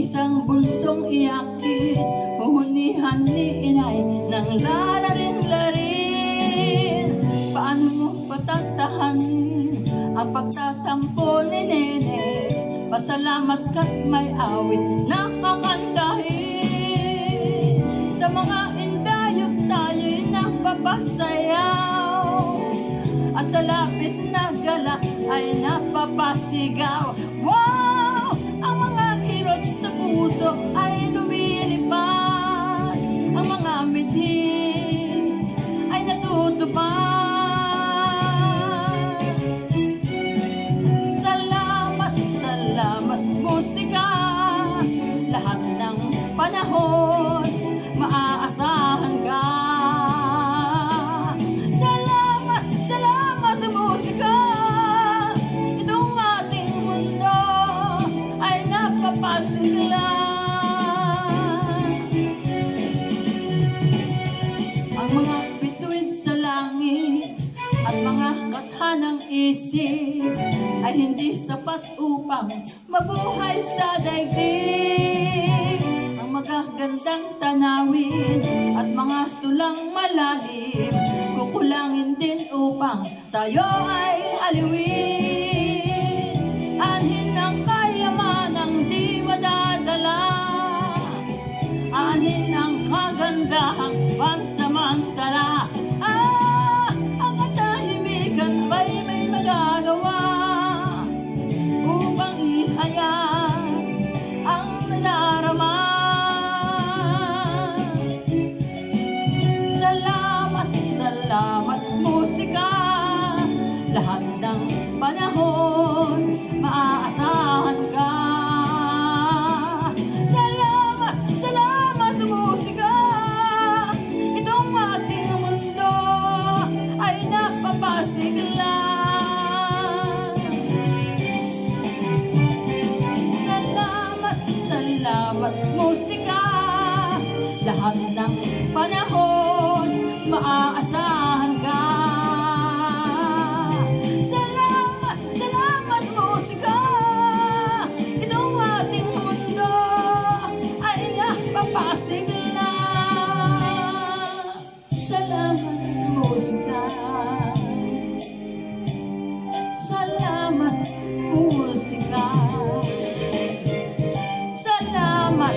isang bunsong iakit, huhunihan ni inay ng lalarin-larin. Paano mo patatahanin ang pagtatampo ni nene? Pasalamat ka't may awit na kakantahin. Sa mga indayog tayo'y napapasayaw, at sa lapis na gala ay napapasigaw. Wow! Ang mga kirot sa puso ay lumilipad, ang mga mithi ay natutupad. Salamat, salamat musika, lahat ng panahon maaasahan ka. Salamat, salamat musika, itong ating mundo ay napapasigla. Ang mga bituin sa langit at mga kathanang isip ay hindi sapat upang mabuhay sa daigdig. Ang magagandang tanawin at mga tulang malalim kukulangin din upang tayo ay aliwin. Anhin ang kayamanang di madadala, anhin ang kagandahang pansamantala. Ang katahimikan ba'y may magagawa upang ihayag ang nadarama? Salamat, salamat musika, lahat ng panahon maaasahan ka. Salamat, salamat musika, itong ating mundo ay napapasigla. Salamat, salamat musika, lahat ng panahon maaasahan ka. Salamat, salamat musika, itong ating mundo ay napapasigla. Salamat musika, salamat musika, salamat